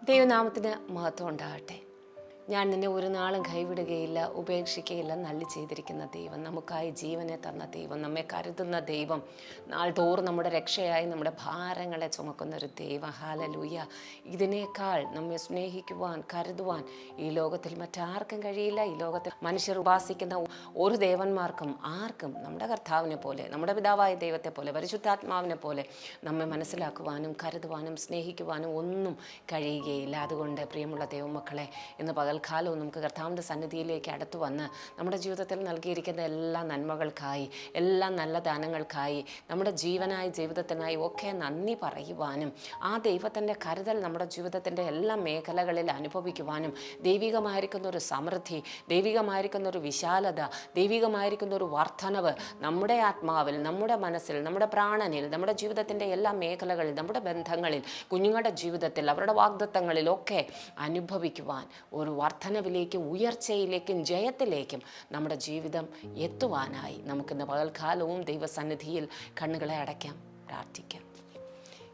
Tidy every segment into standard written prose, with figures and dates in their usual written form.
ദൈവനാമത്തിന് മഹത്വം ഉണ്ടാകട്ടെ. ഞാൻ നിന്നെ ഒരു നാളും കൈവിടുകയില്ല, ഉപേക്ഷിക്കുകയില്ല നല്ലി ചെയ്തിരിക്കുന്ന ദൈവം, നമുക്കായി ജീവനെ തന്ന ദൈവം, നമ്മെ കരുതുന്ന ദൈവം, നാൾ തോറും നമ്മുടെ രക്ഷയായി നമ്മുടെ ഭാരങ്ങളെ ചുമക്കുന്നൊരു ദൈവം. ഹല്ലേലൂയ. ഇതിനേക്കാൾ നമ്മെ സ്നേഹിക്കുവാൻ, കരുതുവാൻ ഈ ലോകത്തിൽ മറ്റാർക്കും കഴിയില്ല. ഈ ലോകത്തിൽ മനുഷ്യർ ഉപാസിക്കുന്ന ഒരു ദേവന്മാർക്കും ആർക്കും നമ്മുടെ കർത്താവിനെ പോലെ, നമ്മുടെ പിതാവായ ദൈവത്തെ പോലെ, പരിശുദ്ധാത്മാവിനെ പോലെ നമ്മെ മനസ്സിലാക്കുവാനും കരുതുവാനും സ്നേഹിക്കുവാനും ഒന്നും കഴിയുകയില്ല. അതുകൊണ്ട് പ്രിയമുള്ള ദൈവമക്കളെ, ഇന്ന് പകൽക്കാലവും നമുക്ക് കർത്താവിൻ്റെ സന്നിധിയിലേക്ക് അടുത്തു വന്ന് നമ്മുടെ ജീവിതത്തിൽ നൽകിയിരിക്കുന്ന എല്ലാ നന്മകൾക്കായി, എല്ലാ നല്ല ദാനങ്ങൾക്കായി, നമ്മുടെ ജീവനായി ജീവിതത്തിനായി ഒക്കെ നന്ദി പറയുവാനും ആ ദൈവത്തിൻ്റെ കരുതൽ നമ്മുടെ ജീവിതത്തിൻ്റെ എല്ലാ മേഖലകളിൽ അനുഭവിക്കുവാനും ദൈവികമായിരിക്കുന്ന ഒരു സമൃദ്ധി, ദൈവികമായിരിക്കുന്ന ഒരു വിശാലത, ദൈവികമായിരിക്കുന്ന ഒരു വർധനവ് നമ്മുടെ ആത്മാവിൽ, നമ്മുടെ മനസ്സിൽ, നമ്മുടെ പ്രാണനിൽ, നമ്മുടെ ജീവിതത്തിൻ്റെ എല്ലാ മേഖലകളിൽ, നമ്മുടെ ബന്ധങ്ങളിൽ, കുഞ്ഞുങ്ങളുടെ ജീവിതത്തിൽ, അവരുടെ വാഗ്ദത്തങ്ങളിലൊക്കെ അനുഭവിക്കുവാൻ ഒരു വർധനവിലേക്കും ഉയർച്ചയിലേക്കും ജയത്തിലേക്കും നമ്മുടെ ജീവിതം എത്തുവാനായി നമുക്കിന്ന് പകൽക്കാലവും ദൈവസന്നിധിയിൽ കണ്ണുകളെ അടയ്ക്കാം, പ്രാർത്ഥിക്കാം.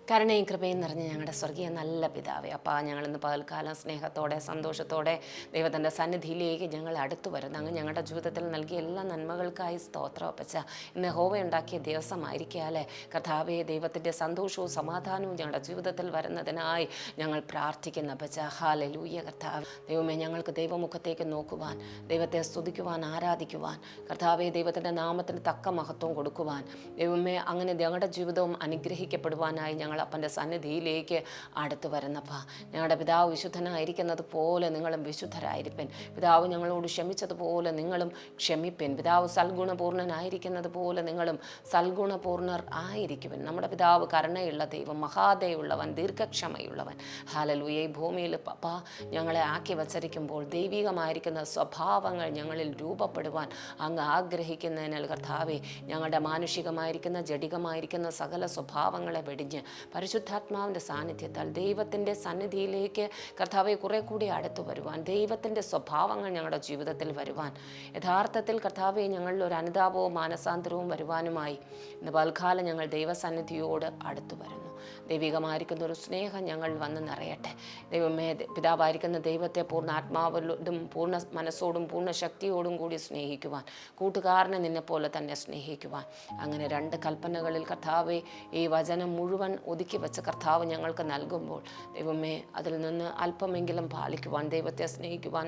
കരുണയും കൃപയും നിറഞ്ഞ ഞങ്ങളുടെ സ്വർഗീയ നല്ല പിതാവേ, അപ്പാ, ഞങ്ങളിന്ന് പകൽക്കാലം സ്നേഹത്തോടെ സന്തോഷത്തോടെ ദൈവത്തിൻ്റെ സന്നിധിയിലേക്ക് ഞങ്ങൾ അടുത്തു വരുന്നു. അങ്ങ് ഞങ്ങളുടെ ജീവിതത്തിൽ നൽകിയ എല്ലാ നന്മകൾക്കായി സ്തോത്രം അപ്പച്ച. ഇന്ന് യഹോവ ഉണ്ടാക്കിയ ദിവസമായിരിക്കാലേ കർത്താവേ, ദൈവത്തിൻ്റെ സന്തോഷവും സമാധാനവും ഞങ്ങളുടെ ജീവിതത്തിൽ വരുന്നതിനായി ഞങ്ങൾ പ്രാർത്ഥിക്കുന്ന അപ്പച്ച. ഹല്ലേലൂയ. കർത്താവ് ദൈവമേ, ഞങ്ങൾക്ക് ദൈവമുഖത്തേക്ക് നോക്കുവാൻ, ദൈവത്തെ സ്തുതിക്കുവാൻ, ആരാധിക്കുവാൻ, കർത്താവേ, ദൈവത്തിൻ്റെ നാമത്തിന് തക്ക മഹത്വം കൊടുക്കുവാൻ, ദൈവമേ, അങ്ങനെ ഞങ്ങളുടെ ജീവിതവും അനുഗ്രഹിക്കപ്പെടുവാനായി ഞങ്ങൾ അപ്പൻ്റെ സന്നിധിയിലേക്ക് അടുത്തു വരുന്നപ്പാ. ഞങ്ങളുടെ പിതാവ് വിശുദ്ധനായിരിക്കുന്നത് പോലെ നിങ്ങളും വിശുദ്ധരായിരിപ്പൻ. പിതാവ് ഞങ്ങളോട് ക്ഷമിച്ചതുപോലെ നിങ്ങളും ക്ഷമിപ്പൻ. പിതാവ് സൽഗുണപൂർണ്ണനായിരിക്കുന്നത് പോലെ നിങ്ങളും സൽഗുണപൂർണ്ണർ ആയിരിക്കുവൻ. നമ്മുടെ പിതാവ് കരുണയുള്ള ദൈവം, മഹാദയുള്ളവൻ, ദീർഘക്ഷമയുള്ളവൻ. ഹല്ലേലൂയ. ഈ ഭൂമിയിൽ പപ്പാ ഞങ്ങളെ ആക്കി വച്ചിരിക്കുമ്പോൾ ദൈവികമായിരിക്കുന്ന സ്വഭാവങ്ങൾ ഞങ്ങളിൽ രൂപപ്പെടുവാൻ അങ്ങ് ആഗ്രഹിക്കുന്നതിനാൽ കർത്താവെ, ഞങ്ങളുടെ മാനുഷികമായിരിക്കുന്ന ജഡികമായിരിക്കുന്ന സകല സ്വഭാവങ്ങളെ വെടിഞ്ഞ് പരിശുദ്ധാത്മാവിൻ്റെ സാന്നിധ്യത്താൽ ദൈവത്തിൻ്റെ സന്നിധിയിലേക്ക് കർത്താവെ കുറെ കൂടി അടുത്തു വരുവാൻ, ദൈവത്തിൻ്റെ സ്വഭാവങ്ങൾ ഞങ്ങളുടെ ജീവിതത്തിൽ വരുവാൻ, യഥാർത്ഥത്തിൽ കർത്താവെ ഞങ്ങളിൽ ഒരു അനുതാപവും മാനസാന്തരവും വരുവാനുമായി ഇന്ന് പൽക്കാലം ഞങ്ങൾ ദൈവസന്നിധിയോട് അടുത്തു വരുന്നു. ദൈവികമായിരിക്കുന്ന ഒരു സ്നേഹം ഞങ്ങൾ വന്ന് നിറയട്ടെ. ദൈവമേ, പിതാവായിരിക്കുന്ന ദൈവത്തെ പൂർണ്ണ ആത്മാവോടും പൂർണ്ണ മനസ്സോടും പൂർണ്ണ ശക്തിയോടും കൂടി സ്നേഹിക്കുവാൻ, കൂട്ടുകാരനെ നിന്നെപ്പോലെ തന്നെ സ്നേഹിക്കുവാൻ, അങ്ങനെ രണ്ട് കൽപ്പനകളിൽ കർത്താവെ ഈ വചനം മുഴുവൻ ഒതുക്കി വെച്ച കർത്താവ് ഞങ്ങൾക്ക് നൽകുമ്പോൾ ദൈവമേ, അതിൽ നിന്ന് അല്പമെങ്കിലും പാലിക്കുവാൻ, ദൈവത്തെ സ്നേഹിക്കുവാൻ,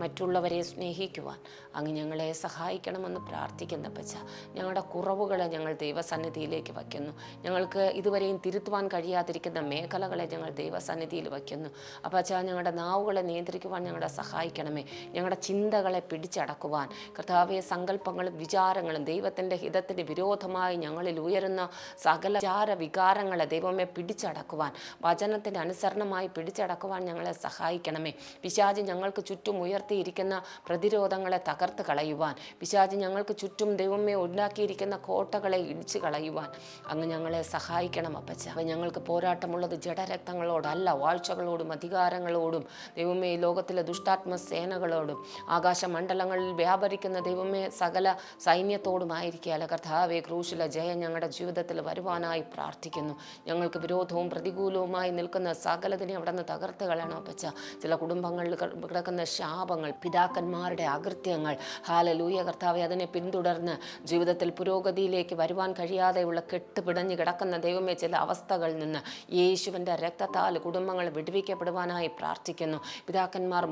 മറ്റുള്ളവരെ സ്നേഹിക്കുവാൻ അങ്ങ് ഞങ്ങളെ സഹായിക്കണമെന്ന് പ്രാർത്ഥിക്കുന്ന പച്ച. ഞങ്ങളുടെ കുറവുകളെ ഞങ്ങൾ ദൈവസന്നിധിയിലേക്ക് വയ്ക്കുന്നു. ഞങ്ങൾക്ക് ഇതുവരെയും തിരുത്തുവാൻ കഴിയാതിരിക്കുന്ന മേഖലകളെ ഞങ്ങൾ ദൈവസന്നിധിയിൽ വയ്ക്കുന്നു. അപ്പച്ച, ഞങ്ങളുടെ നാവുകളെ നിയന്ത്രിക്കുവാൻ ഞങ്ങളെ സഹായിക്കണമേ. ഞങ്ങളുടെ ചിന്തകളെ പിടിച്ചടക്കുവാൻ, കർത്താവെ, സങ്കല്പങ്ങളും വിചാരങ്ങളും ദൈവത്തിൻ്റെ ഹിതത്തിന് വിരോധമായി ഞങ്ങളിൽ ഉയരുന്ന സകല വിചാര വികാരങ്ങളെ ദൈവമേ പിടിച്ചടക്കുവാൻ, വചനത്തിന് അനുസരണമായി പിടിച്ചടക്കുവാൻ ഞങ്ങളെ സഹായിക്കണമേ. പിശാച് ഞങ്ങൾക്ക് ചുറ്റും ഉയർത്തിയിരിക്കുന്ന പ്രതിരോധങ്ങളെ തകർത്ത് കളയുവാൻ, പിശാച് ഞങ്ങൾക്ക് ചുറ്റും ദൈവമേ ഉണ്ടാക്കിയിരിക്കുന്ന കോട്ടകളെ ഇടിച്ചു കളയുവാൻ അങ്ങ് ഞങ്ങളെ സഹായിക്കണം അപ്പച്ച. അപ്പം ഞങ്ങൾക്ക് പോരാട്ടമുള്ളത് ജഡരക്തങ്ങളോടല്ല, വാഴ്ചകളോടും അധികാരങ്ങളോടും ദൈവമേ, ലോകത്തിലെ ദുഷ്ടാത്മ സേനകളോടും ആകാശമണ്ഡലങ്ങളിൽ വ്യാപരിക്കുന്ന ദൈവമേ സകല സൈന്യത്തോടുമായിരിക്കുകയല്ല കർത്താവേ, ക്രൂശിലെ ജയം ഞങ്ങളുടെ ജീവിതത്തിൽ വരുവാനായി പ്രാർത്ഥിക്കുന്നു. ഞങ്ങൾക്ക് വിരോധവും പ്രതികൂലവുമായി നിൽക്കുന്ന സകലതിനെ അവിടെ നിന്ന് തകർത്ത് കളയണം അപ്പച്ച. ചില കുടുംബങ്ങളിൽ കിടക്കുന്ന ശാപങ്ങൾ, പിതാക്കന്മാരുടെ അകൃത്യങ്ങൾ, ഹല്ലേലൂയ കർത്താവെ, അതിനെ പിന്തുടർന്ന് ജീവിതത്തിൽ പുരോഗതിയിലേക്ക് വരുവാൻ കഴിയാതെയുള്ള കെട്ടുപിടഞ്ഞു കിടക്കുന്ന ദൈവമേ ചില അവസ്ഥകളിൽ നിന്ന് യേശുവിൻ്റെ രക്തത്താൽ കുടുംബങ്ങൾ വിടുവിക്കപ്പെടുവാനായി പ്രാർത്ഥിക്കുന്നു. പിതാക്കന്മാർ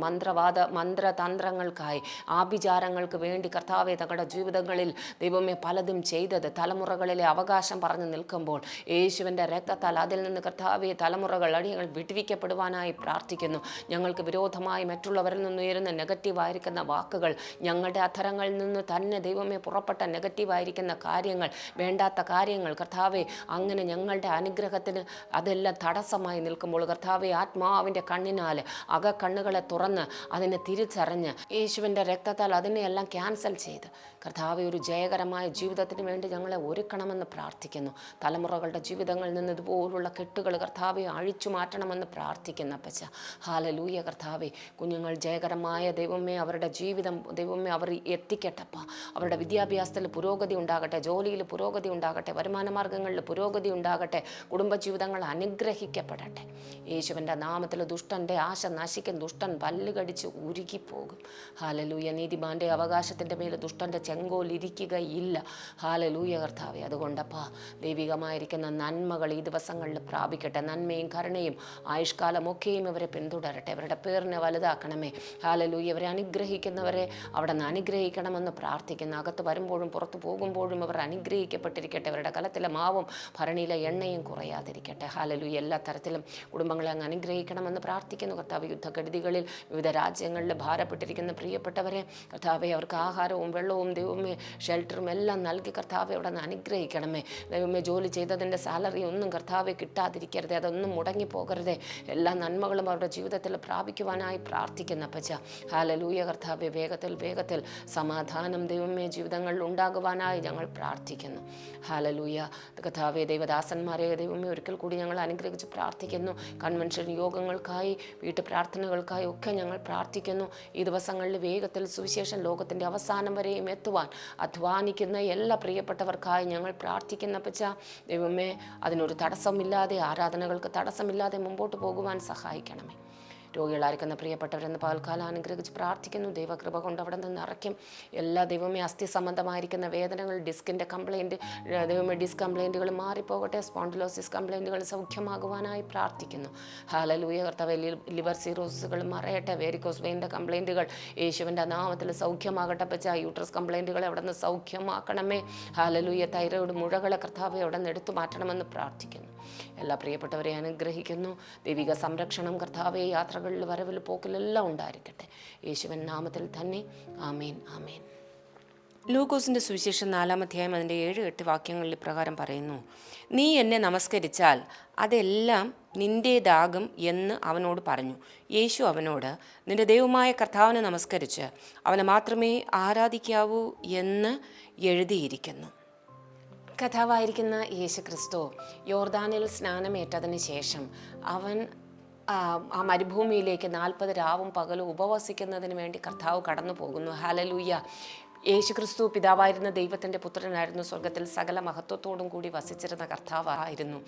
മന്ത്രതന്ത്രങ്ങൾക്കായി, ആഭിചാരങ്ങൾക്ക് വേണ്ടി കർത്താവെ തങ്ങളുടെ ജീവിതങ്ങളിൽ ദൈവമേ പലതും ചെയ്തത് തലമുറകളിലെ അവകാശം പറഞ്ഞു നിൽക്കുമ്പോൾ യേശുവിൻ്റെ രക്തത്താൽ അതിൽ നിന്ന് കർത്താവെ തലമുറകൾ അടിയങ്ങൾ വിടുവിക്കപ്പെടുവാനായി പ്രാർത്ഥിക്കുന്നു. ഞങ്ങൾക്ക് വിരോധമായി മറ്റുള്ളവരിൽ നിന്ന് ഉയരുന്ന നെഗറ്റീവായിരിക്കുന്ന വാക്കുകൾ, ഞങ്ങളുടെ അധരങ്ങളിൽ നിന്ന് തന്നെ ദൈവമേ പുറപ്പെട്ട നെഗറ്റീവായിരിക്കുന്ന കാര്യങ്ങൾ, വേണ്ടാത്ത കാര്യങ്ങൾ കർത്താവെ, അങ്ങനെ ഞങ്ങളുടെ അനുഗ്രഹത്തിന് അതെല്ലാം തടസ്സമായി നിൽക്കുമ്പോൾ കർത്താവെ, ആത്മാവിൻ്റെ കണ്ണിനാൽ അകക്കണ്ണുകളെ തുറന്ന് അതിനെ തിരിച്ചറിഞ്ഞ് യേശുവിൻ്റെ രക്തത്താൽ അതിനെയെല്ലാം ക്യാൻസൽ ചെയ്ത് കർത്താവെ ഒരു ജയകരമായ ജീവിതത്തിന് വേണ്ടി ഞങ്ങളെ ഒരുക്കണമെന്ന് പ്രാർത്ഥിക്കുന്നു. തലമുറകളുടെ ജീവിതങ്ങളിൽ നിന്ന് ഇതുപോലുള്ള കെട്ടുകൾ കർത്താവെ അഴിച്ചു മാറ്റണമെന്ന് പ്രാർത്ഥിക്കുന്ന പച്ച. ഹല്ലേലൂയ കർത്താവെ, കുഞ്ഞുങ്ങൾ ജയകരമായ ദൈവമേ അവരുടെ ജീവിതം ദൈവമേ അവർ എത്തിക്കട്ടപ്പ. അവരുടെ വിദ്യാഭ്യാസത്തിൽ പുരോഗതി ഉണ്ടാകട്ടെ, ജോലിയിൽ പുരോഗതി ഉണ്ടാകട്ടെ, വരുമാന മാർഗ്ഗങ്ങളിൽ പുരോഗതി ഉണ്ടാകട്ടെ, കുടുംബജീവിതങ്ങൾ അനുഗ്രഹിക്കപ്പെടട്ടെ. യേശുവിൻ്റെ നാമത്തിൽ ദുഷ്ടൻ്റെ ആശ നശിക്കും, ദുഷ്ടൻ പല്ലുകടിച്ച് ഉരുകിപ്പോകും. ഹല്ലേലൂയ. നീതിമാൻ്റെ അവകാശത്തിൻ്റെ മേൽ ദുഷ്ടൻ്റെ ചെങ്കോൽ ഇരിക്കുകയില്ല. ഹല്ലേലൂയ കർത്താവേ. അതുകൊണ്ടപ്പാ ദൈവികമായിരിക്കുന്ന നന്മകൾ ഈ ദിവസങ്ങളിൽ പ്രാപിക്കട്ടെ. നന്മയും കരുണയും ആയുഷ്കാലമൊക്കെയും ഇവരെ പിന്തുടരട്ടെ. അവരുടെ പേരിനെ വലുതാക്കണമേ. ഹല്ലേലൂയ. ഇവരെ അനുഗ്രഹിക്കുന്നവരെ അവിടെ നിന്ന് അനുഗ്രഹിക്കണമെന്ന് പ്രാർത്ഥിക്കുന്നു. അകത്ത് വരുമ്പോഴും പുറത്തു പോകുമ്പോഴും അവർ അനുഗ്രഹിക്കപ്പെട്ടിരിക്കട്ടെ. അവരുടെ കലത്തിലെ മാവും ഭരണിയിലെ എണ്ണയും കുറയാതിരിക്കട്ടെ. ഹല്ലേലൂയ. എല്ലാ തരത്തിലും കുടുംബങ്ങളെ അങ്ങ് അനുഗ്രഹിക്കണമെന്ന് പ്രാർത്ഥിക്കുന്നു കർത്താവ്. യുദ്ധക്കെടുതികളിൽ വിവിധ രാജ്യങ്ങളിൽ ഭാരപ്പെട്ടിരിക്കുന്ന പ്രിയപ്പെട്ടവരെ കർത്താവെ, അവർക്ക് ആഹാരവും വെള്ളവും ദൈവമേ ഷെൽട്ടറും എല്ലാം നൽകി കർത്താവെ അവിടെ നിന്ന് അനുഗ്രഹിക്കണമേ. ദൈവമേ, ജോലി ചെയ്തതിൻ്റെ സാലറി ഒന്നും കർത്താവെ കിട്ടാതിരിക്കരുതേ, അതൊന്നും മുടങ്ങിപ്പോകരുതേ. എല്ലാ നന്മകളും അവരുടെ ജീവിതത്തിൽ പ്രാപിക്കുവാനായി പ്രാർത്ഥിക്കുന്ന അപ്പച്ച. ഹല്ലേലൂയ കർത്താവെ. വേഗത്തിൽ സമാധാനം ദൈവമേ ജീവിതങ്ങളിൽ ഉണ്ടാകുവാനായി ഞങ്ങൾ പ്രാർത്ഥിക്കുന്നു. ഹല്ലേലൂയ കർത്താവെ. ദൈവദാസന്മാരെ ദൈവമേ ഒരിക്കൽ കൂടി ഞങ്ങൾ അനുഗ്രഹിച്ച് പ്രാർത്ഥിക്കുന്നു. കൺവെൻഷൻ യോഗങ്ങൾക്കായി, വീട്ടു പ്രാർത്ഥനകൾക്കായി ഒക്കെ ഞങ്ങൾ പ്രാർത്ഥിക്കുന്നു. ഈ ദിവസങ്ങളിൽ വേഗത്തിൽ സുവിശേഷം ലോകത്തിൻ്റെ അവസാനം വരെയും എത്തുവാൻ അധ്വാനിക്കുന്ന എല്ലാ പ്രിയപ്പെട്ടവർക്കായി ഞങ്ങൾ പ്രാർത്ഥിക്കുന്ന പച്ച. ദൈവമേ, അതിനൊരു തടസ്സമില്ലാതെ, ആരാധനകൾക്ക് തടസ്സമില്ലാതെ മുമ്പോട്ട് പോകുവാൻ സഹായിക്കണമേ. രോഗികളായിരിക്കുന്ന പ്രിയപ്പെട്ടവരെന്ന് പകൽക്കാലം അനുഗ്രഹിച്ച് പ്രാർത്ഥിക്കുന്നു. ദൈവകൃപ കൊണ്ട് അവിടെ നിന്ന് നിറയ്ക്കും. എല്ലാ ദൈവമേ അസ്ഥി സംബന്ധമായിരിക്കുന്ന വേദനകൾ, ഡിസ്കിൻ്റെ കംപ്ലയിൻറ്റ്, ദൈവമേ ഡിസ്ക് കംപ്ലയിൻറ്റുകൾ മാറിപ്പോകട്ടെ. സ്പോണ്ടിലോസിസ് കംപ്ലയിൻറ്റുകൾ സൗഖ്യമാകുവാനായി പ്രാർത്ഥിക്കുന്നു. ഹല്ലേലൂയ കർത്താവേ. ലിവർ സിറോസിസുകൾ മറയട്ടെ. വേരിക്കോസ് വെയിൻ്റെ കംപ്ലയിൻറ്റുകൾ യേശുവിൻ്റെ നാമത്തിൽ സൗഖ്യമാകട്ടെ പച്ച. യൂട്രസ് കംപ്ലയിൻറ്റുകളെ അവിടെ നിന്ന് സൗഖ്യമാക്കണമേ. ഹല്ലേലൂയ. തൈറോയ്ഡ് മുഴകളെ കർത്താവെ അവിടെ നിന്ന് എടുത്തു മാറ്റണമെന്ന് പ്രാർത്ഥിക്കുന്നു. എല്ലാ പ്രിയപ്പെട്ടവരെ അനുഗ്രഹിക്കുന്നു. ദൈവിക സംരക്ഷണം കർത്താവെ യാത്രകളിൽ, വരവിൽ, പോക്കിലെല്ലാം ഉണ്ടായിരിക്കട്ടെ. യേശുവിൻ നാമത്തിൽ തന്നെ. ആമേൻ, ആമേൻ. ലൂക്കോസിൻ്റെ സുവിശേഷം 4-ാം അധ്യായം അതിൻ്റെ 7-8 വാക്യങ്ങളിൽ പ്രകാരം പറയുന്നു: നീ എന്നെ നമസ്കരിച്ചാൽ അതെല്ലാം നിൻ്റേതാകും എന്ന് അവനോട് പറഞ്ഞു. യേശു അവനോട്, നിന്റെ ദൈവമായ കർത്താവിനെ നമസ്കരിച്ച് അവനെ മാത്രമേ ആരാധിക്കാവൂ എന്ന് എഴുതിയിരിക്കുന്നു. കഥാവായിരിക്കുന്ന യേശു ക്രിസ്തു യോർദാനിൽ സ്നാനമേറ്റതിന് ശേഷം അവൻ ആ മരുഭൂമിയിലേക്ക് 40 രാവും പകലും ഉപവസിക്കുന്നതിന് വേണ്ടി കർത്താവ് കടന്നു പോകുന്നു. ഹല്ലേലൂയ. യേശു ക്രിസ്തു പിതാവായിരുന്ന ദൈവത്തിൻ്റെ പുത്രനായിരുന്നു. സ്വർഗത്തിൽ സകല മഹത്വത്തോടും കൂടി വസിച്ചിരുന്ന കർത്താവായിരുന്നു.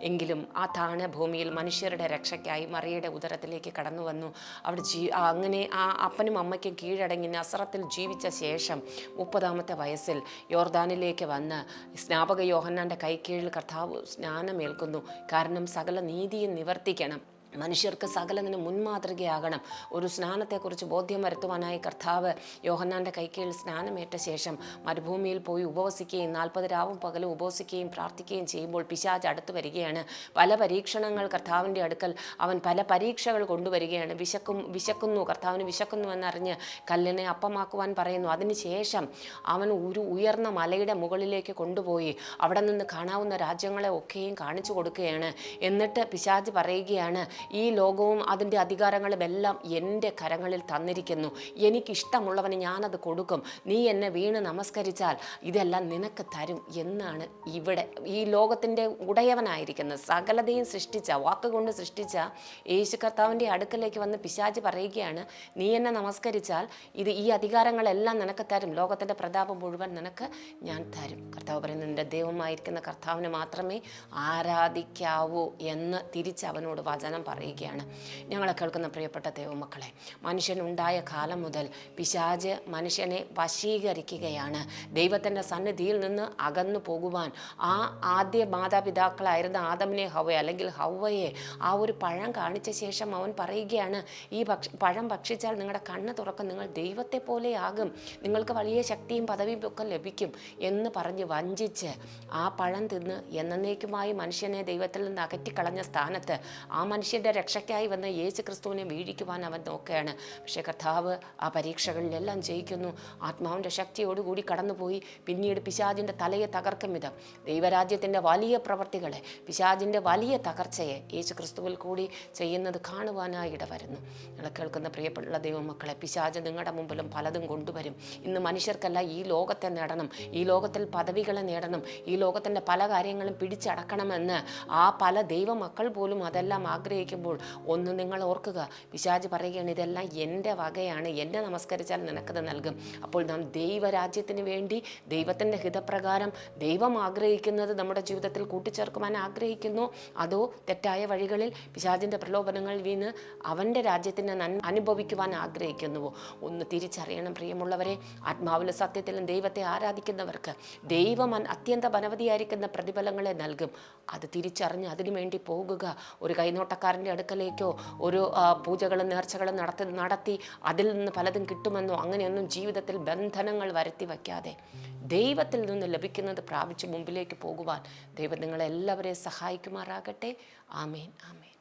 എങ്കിലും ആ താണ ഭൂമിയിൽ മനുഷ്യരുടെ രക്ഷയ്ക്കായി മറിയയുടെ ഉദരത്തിലേക്ക് കടന്നു വന്നു. അവിടെ അങ്ങനെ ആ അപ്പനും അമ്മയ്ക്കും കീഴടങ്ങി നസറത്തിൽ ജീവിച്ച ശേഷം 30-ാമത്തെ വയസ്സിൽ യോർദാനിലേക്ക് വന്ന് സ്നാപക യോഹന്നാൻ്റെ കൈക്കീഴിൽ കർത്താവ് സ്നാനമേൽക്കുന്നു. കാരണം സകല നീതിയും നിവർത്തിക്കണം, മനുഷ്യർക്ക് സകലതിന് മുൻമാതൃകയാകണം. ഒരു സ്നാനത്തെക്കുറിച്ച് ബോധ്യം വരുത്തുവാനായി കർത്താവ് യോഹന്നാൻ്റെ കൈക്കീഴിൽ സ്നാനമേറ്റ ശേഷം മരുഭൂമിയിൽ പോയി ഉപവസിക്കുകയും 40 രാവും പകലും ഉപവസിക്കുകയും പ്രാർത്ഥിക്കുകയും ചെയ്യുമ്പോൾ പിശാച് അടുത്ത് വരികയാണ്. പല പരീക്ഷണങ്ങൾ കർത്താവിൻ്റെ അടുക്കൽ അവൻ പല പരീക്ഷകൾ കൊണ്ടുവരികയാണ്. വിശക്കുന്നു, കർത്താവിന് വിശക്കുന്നു എന്നറിഞ്ഞ് കല്ലിനെ അപ്പമാക്കുവാൻ പറയുന്നു. അതിനുശേഷം അവൻ ഒരു ഉയർന്ന മലയുടെ മുകളിലേക്ക് കൊണ്ടുപോയി അവിടെ നിന്ന് കാണാവുന്ന രാജ്യങ്ങളെ ഒക്കെയും കാണിച്ചു കൊടുക്കുകയാണ്. എന്നിട്ട് പിശാച് പറയുകയാണ്, ഈ ലോകവും അതിൻ്റെ അധികാരങ്ങളും എല്ലാം എൻ്റെ കരങ്ങളിൽ തന്നിരിക്കുന്നു. എനിക്കിഷ്ടമുള്ളവന് ഞാനത് കൊടുക്കും. നീ എന്നെ വീണ് നമസ്കരിച്ചാൽ ഇതെല്ലാം നിനക്ക് തരും എന്നാണ് ഇവിടെ ഈ ലോകത്തിൻ്റെ ഉടയവനായിരിക്കുന്ന സകലതയും സൃഷ്ടിച്ച, വാക്കുകൊണ്ട് സൃഷ്ടിച്ച യേശു കർത്താവിൻ്റെ അടുക്കലേക്ക് വന്ന് പിശാച് പറയുകയാണ്, നീ എന്നെ നമസ്കരിച്ചാൽ ഈ അധികാരങ്ങളെല്ലാം നിനക്ക് തരും. ലോകത്തിൻ്റെ പ്രതാപം മുഴുവൻ നിനക്ക് ഞാൻ തരും. കർത്താവ് പറയുന്നത്, നിൻ്റെ ദൈവമായിരിക്കുന്ന കർത്താവിനെ മാത്രമേ ആരാധിക്കാവൂ എന്ന് തിരിച്ചവനോട് വചനം പറയുകയാണ്. ഞങ്ങളെ കേൾക്കുന്ന പ്രിയപ്പെട്ട ദൈവമക്കളെ, മനുഷ്യനുണ്ടായ കാലം മുതൽ പിശാച് മനുഷ്യനെ വശീകരിക്കുകയാണ്. ദൈവത്തിൻ്റെ സന്നിധിയിൽ നിന്ന് അകന്നു പോകുവാൻ ആ ആദ്യ മാതാപിതാക്കളായിരുന്ന ആദമിനെ അല്ലെങ്കിൽ ഹവ്വയെ ആ ഒരു പഴം കാണിച്ച ശേഷം അവൻ പറയുകയാണ്, ഈ പഴം ഭക്ഷിച്ചാൽ നിങ്ങളുടെ കണ്ണ് തുറക്കും, നിങ്ങൾ ദൈവത്തെ പോലെയാകും, നിങ്ങൾക്ക് വലിയ ശക്തിയും പദവിയും ഒക്കെ ലഭിക്കും എന്ന് പറഞ്ഞ് വഞ്ചിച്ച് ആ പഴം തിന്ന് എന്നേക്കുമായി മനുഷ്യനെ ദൈവത്തിൽ നിന്ന് അകറ്റിക്കളഞ്ഞ സ്ഥാനത്ത് ആ മനുഷ്യൻ്റെ രക്ഷയ്ക്കായി വന്ന യേശു ക്രിസ്തുവിനെ വീഴിക്കുവാൻ അവൻ നോക്കുകയാണ്. പക്ഷേ കർത്താവ് ആ പരീക്ഷകളിലെല്ലാം ജയിക്കുന്നു. ആത്മാവിൻ്റെ ശക്തിയോടുകൂടി കടന്നുപോയി പിന്നീട് പിശാചിൻ്റെ തലയെ തകർക്കും വിധം ദൈവരാജ്യത്തിൻ്റെ വലിയ പ്രവർത്തികളെ, പിശാചിൻ്റെ വലിയ തകർച്ചയെ യേശു ക്രിസ്തുവിൽ കൂടി ചെയ്യുന്നത് കാണുവാനായി ഇടവരുന്നു. ഞങ്ങളെ കേൾക്കുന്ന പ്രിയപ്പെട്ട ദൈവമക്കളെ, പിശാച് നിങ്ങളുടെ മുമ്പിലും പലതും കൊണ്ടുവരും. ഇന്ന് മനുഷ്യർക്കല്ല ഈ ലോകത്തെ നേടണം, ഈ ലോകത്തിൽ പദവികളെ നേടണം, ഈ ലോകത്തിൻ്റെ പല കാര്യങ്ങളും പിടിച്ചടക്കണമെന്ന് ആ പല ദൈവമക്കൾ പോലും അതെല്ലാം ആഗ്രഹിക്കും. ആഗ്രഹിക്കുമ്പോൾ ഒന്ന് നിങ്ങൾ ഓർക്കുക, പിശാച് പറയുകയാണ് ഇതെല്ലാം എൻ്റെ വകയാണ്, എന്നെ നമസ്കരിച്ചാൽ നിനക്കത് നൽകും. അപ്പോൾ നാം ദൈവരാജ്യത്തിന് വേണ്ടി ദൈവത്തിൻ്റെ ഹിതപ്രകാരം ദൈവം ആഗ്രഹിക്കുന്നത് നമ്മുടെ ജീവിതത്തിൽ കൂട്ടിച്ചേർക്കുവാൻ ആഗ്രഹിക്കുന്നു, അതോ തെറ്റായ വഴികളിൽ പിശാചിൻ്റെ പ്രലോഭനങ്ങൾ വീണ് അവൻ്റെ രാജ്യത്തിനെ അനുഭവിക്കുവാൻ ആഗ്രഹിക്കുന്നുവോ? ഒന്ന് തിരിച്ചറിയണം പ്രിയമുള്ളവരെ. ആത്മാവിലും സത്യത്തിലും ദൈവത്തെ ആരാധിക്കുന്നവർക്ക് ദൈവം അത്യന്തം അനവധിയായിരിക്കുന്ന പ്രതിഫലങ്ങളെ നൽകും. അത് തിരിച്ചറിഞ്ഞ് അതിനു വേണ്ടി പോകുക. ഒരു കൈനോട്ടക്കാരൻ്റെ അടുക്കലേക്കോ ഒരു പൂജകളും നേർച്ചകളും നടത്തി അതിൽ നിന്ന് പലതും കിട്ടുമെന്നോ അങ്ങനെയൊന്നും ജീവിതത്തിൽ ബന്ധനങ്ങൾ വരുത്തി വയ്ക്കാതെ ദൈവത്തിൽ നിന്ന് ലഭിക്കുന്നത് പ്രാപിച്ച് മുമ്പിലേക്ക് പോകുവാൻ ദൈവം നിങ്ങളെല്ലാവരെയും സഹായിക്കുമാറാകട്ടെ. ആമേൻ, ആമേൻ.